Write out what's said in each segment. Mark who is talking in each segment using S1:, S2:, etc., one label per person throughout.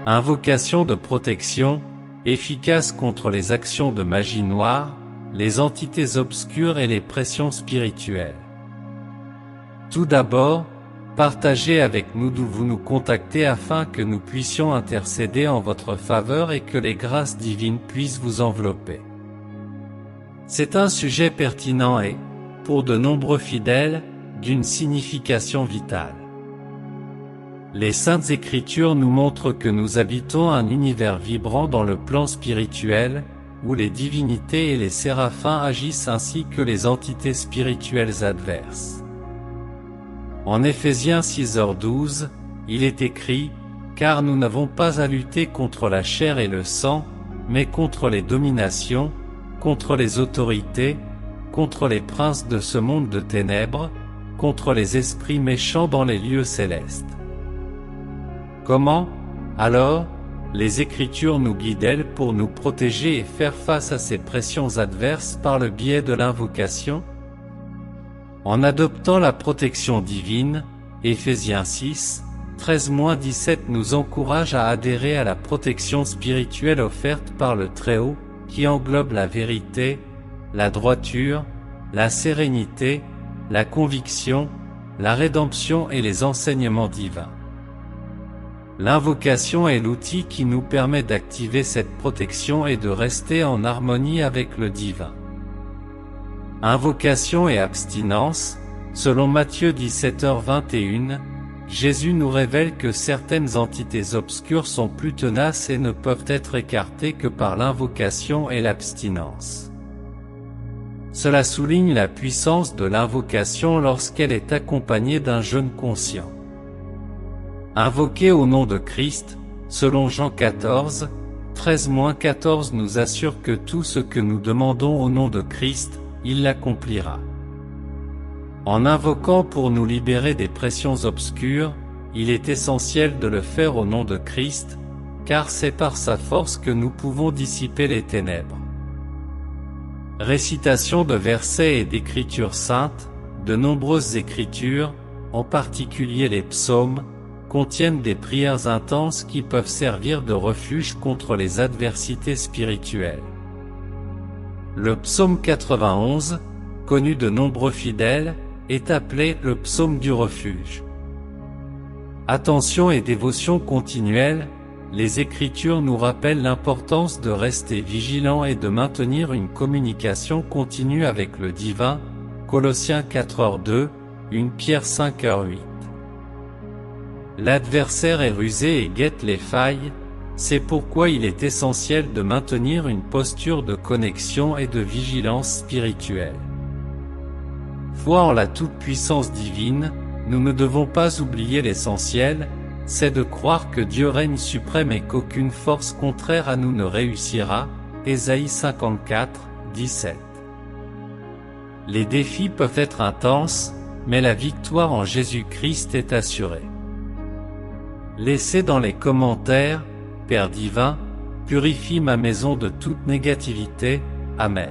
S1: Invocation de protection, efficace contre les actions de magie noire, les entités obscures et les pressions spirituelles. Tout d'abord, partagez avec nous d'où vous nous contactez afin que nous puissions intercéder en votre faveur et que les grâces divines puissent vous envelopper. C'est un sujet pertinent et, pour de nombreux fidèles, d'une signification vitale. Les Saintes Écritures nous montrent que nous habitons un univers vibrant dans le plan spirituel, où les divinités et les séraphins agissent ainsi que les entités spirituelles adverses. En Éphésiens 6h12, il est écrit « Car nous n'avons pas à lutter contre la chair et le sang, mais contre les dominations, contre les autorités, contre les princes de ce monde de ténèbres, contre les esprits méchants dans les lieux célestes. » Comment, alors, les Écritures nous guident-elles pour nous protéger et faire face à ces pressions adverses par le biais de l'invocation? En adoptant la protection divine, Éphésiens 6, 13-17 nous encourage à adhérer à la protection spirituelle offerte par le Très-Haut, qui englobe la vérité, la droiture, la sérénité, la conviction, la rédemption et les enseignements divins. L'invocation est l'outil qui nous permet d'activer cette protection et de rester en harmonie avec le divin. Invocation et abstinence, selon Matthieu 17h21, Jésus nous révèle que certaines entités obscures sont plus tenaces et ne peuvent être écartées que par l'invocation et l'abstinence. Cela souligne la puissance de l'invocation lorsqu'elle est accompagnée d'un jeûne conscient. Invoquer au nom de Christ, selon Jean 14, 13-14 nous assure que tout ce que nous demandons au nom de Christ, il l'accomplira. En invoquant pour nous libérer des pressions obscures, il est essentiel de le faire au nom de Christ, car c'est par sa force que nous pouvons dissiper les ténèbres. Récitation de versets et d'écritures saintes, de nombreuses écritures, en particulier les psaumes, contiennent des prières intenses qui peuvent servir de refuge contre les adversités spirituelles. Le psaume 91, connu de nombreux fidèles, est appelé le psaume du refuge. Attention et dévotion continuelle, les Écritures nous rappellent l'importance de rester vigilant et de maintenir une communication continue avec le divin, Colossiens 4h2, 1 Pierre 5h8. L'adversaire est rusé et guette les failles, c'est pourquoi il est essentiel de maintenir une posture de connexion et de vigilance spirituelle. Foi en la toute-puissance divine, nous ne devons pas oublier l'essentiel, c'est de croire que Dieu règne suprême et qu'aucune force contraire à nous ne réussira, Ésaïe 54, 17. Les défis peuvent être intenses, mais la victoire en Jésus-Christ est assurée. Laissez dans les commentaires, Père divin, purifie ma maison de toute négativité, Amen.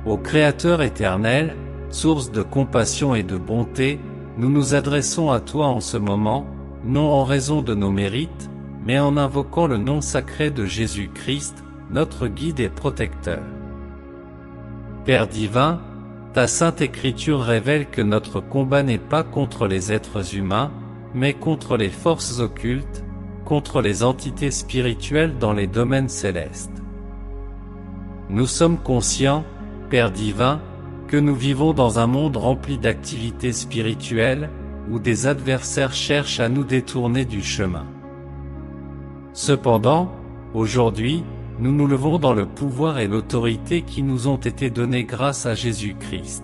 S1: Ô Créateur éternel, source de compassion et de bonté, nous nous adressons à toi en ce moment, non en raison de nos mérites, mais en invoquant le nom sacré de Jésus-Christ, notre guide et protecteur. Père divin, ta sainte écriture révèle que notre combat n'est pas contre les êtres humains, mais contre les forces occultes, contre les entités spirituelles dans les domaines célestes. Nous sommes conscients, Père divin, que nous vivons dans un monde rempli d'activités spirituelles, où des adversaires cherchent à nous détourner du chemin. Cependant, aujourd'hui, nous nous levons dans le pouvoir et l'autorité qui nous ont été donnés grâce à Jésus-Christ.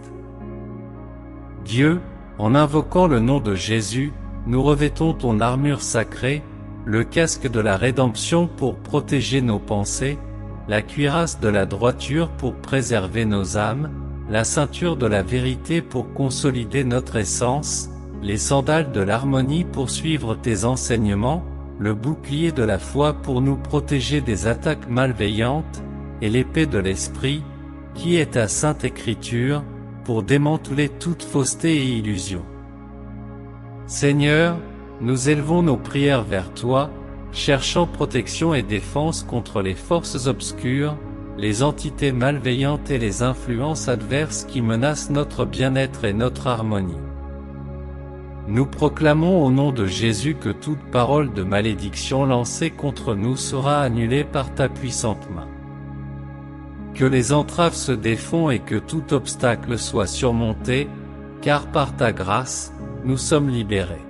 S1: Dieu, en invoquant le nom de Jésus, nous revêtons ton armure sacrée, le casque de la rédemption pour protéger nos pensées, la cuirasse de la droiture pour préserver nos âmes, la ceinture de la vérité pour consolider notre essence, les sandales de l'harmonie pour suivre tes enseignements, le bouclier de la foi pour nous protéger des attaques malveillantes, et l'épée de l'esprit, qui est ta sainte écriture, pour démanteler toute fausseté et illusion. Seigneur, nous élevons nos prières vers toi, cherchant protection et défense contre les forces obscures, les entités malveillantes et les influences adverses qui menacent notre bien-être et notre harmonie. Nous proclamons au nom de Jésus que toute parole de malédiction lancée contre nous sera annulée par ta puissante main. Que les entraves se défont et que tout obstacle soit surmonté, car par ta grâce, nous sommes libérés.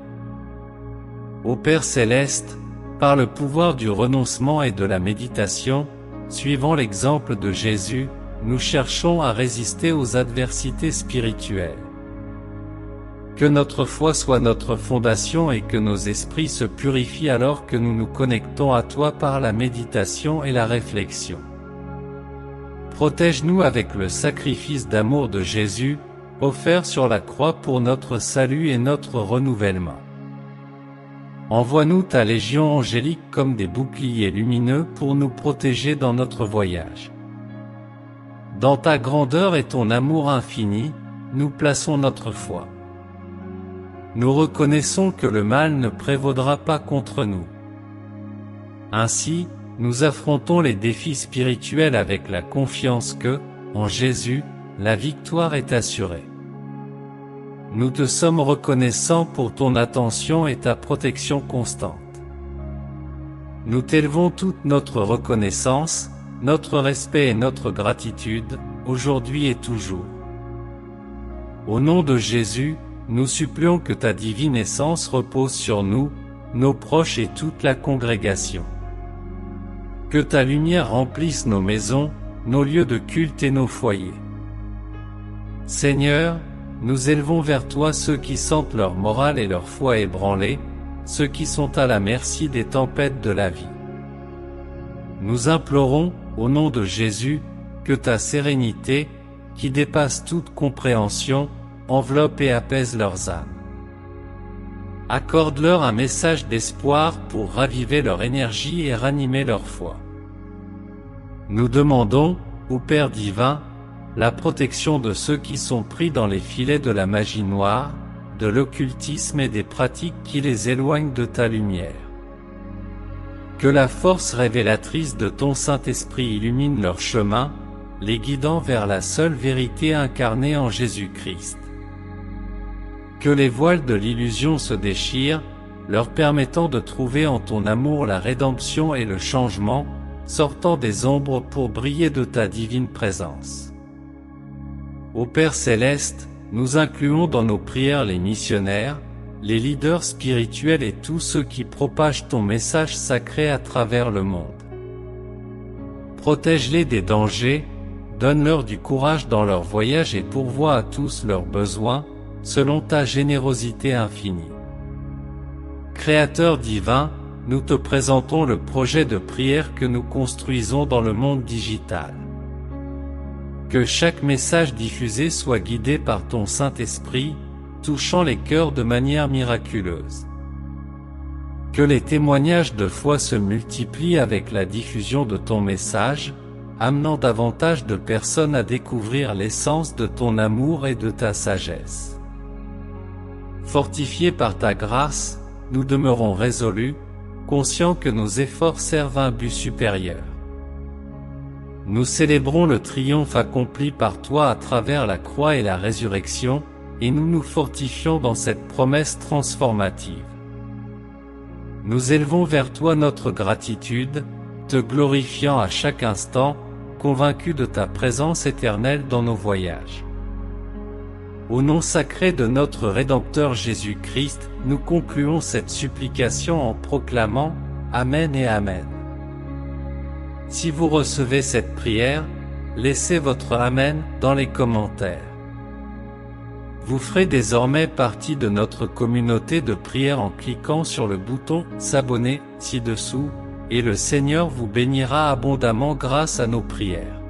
S1: Ô Père céleste, par le pouvoir du renoncement et de la méditation, suivant l'exemple de Jésus, nous cherchons à résister aux adversités spirituelles. Que notre foi soit notre fondation et que nos esprits se purifient alors que nous nous connectons à toi par la méditation et la réflexion. Protège-nous avec le sacrifice d'amour de Jésus, offert sur la croix pour notre salut et notre renouvellement. Envoie-nous ta légion angélique comme des boucliers lumineux pour nous protéger dans notre voyage. Dans ta grandeur et ton amour infini, nous plaçons notre foi. Nous reconnaissons que le mal ne prévaudra pas contre nous. Ainsi, nous affrontons les défis spirituels avec la confiance que, en Jésus, la victoire est assurée. Nous te sommes reconnaissants pour ton attention et ta protection constante. Nous t'élevons toute notre reconnaissance, notre respect et notre gratitude, aujourd'hui et toujours. Au nom de Jésus, nous supplions que ta divine essence repose sur nous, nos proches et toute la congrégation. Que ta lumière remplisse nos maisons, nos lieux de culte et nos foyers. Seigneur, nous élevons vers toi ceux qui sentent leur morale et leur foi ébranlés, ceux qui sont à la merci des tempêtes de la vie. Nous implorons, au nom de Jésus, que ta sérénité, qui dépasse toute compréhension, enveloppe et apaise leurs âmes. Accorde-leur un message d'espoir pour raviver leur énergie et ranimer leur foi. Nous demandons, ô Père divin, la protection de ceux qui sont pris dans les filets de la magie noire, de l'occultisme et des pratiques qui les éloignent de ta lumière. Que la force révélatrice de ton Saint-Esprit illumine leur chemin, les guidant vers la seule vérité incarnée en Jésus-Christ. Que les voiles de l'illusion se déchirent, leur permettant de trouver en ton amour la rédemption et le changement, sortant des ombres pour briller de ta divine présence. Ô Père céleste, nous incluons dans nos prières les missionnaires, les leaders spirituels et tous ceux qui propagent ton message sacré à travers le monde. Protège-les des dangers, donne-leur du courage dans leur voyage et pourvois à tous leurs besoins, selon ta générosité infinie. Créateur divin, nous te présentons le projet de prière que nous construisons dans le monde digital. Que chaque message diffusé soit guidé par ton Saint-Esprit, touchant les cœurs de manière miraculeuse. Que les témoignages de foi se multiplient avec la diffusion de ton message, amenant davantage de personnes à découvrir l'essence de ton amour et de ta sagesse. Fortifiés par ta grâce, nous demeurons résolus, conscients que nos efforts servent un but supérieur. Nous célébrons le triomphe accompli par toi à travers la croix et la résurrection, et nous nous fortifions dans cette promesse transformative. Nous élevons vers toi notre gratitude, te glorifiant à chaque instant, convaincus de ta présence éternelle dans nos voyages. Au nom sacré de notre Rédempteur Jésus-Christ, nous concluons cette supplication en proclamant « Amen et Amen ». Si vous recevez cette prière, laissez votre Amen dans les commentaires. Vous ferez désormais partie de notre communauté de prière en cliquant sur le bouton « S'abonner » ci-dessous, et le Seigneur vous bénira abondamment grâce à nos prières.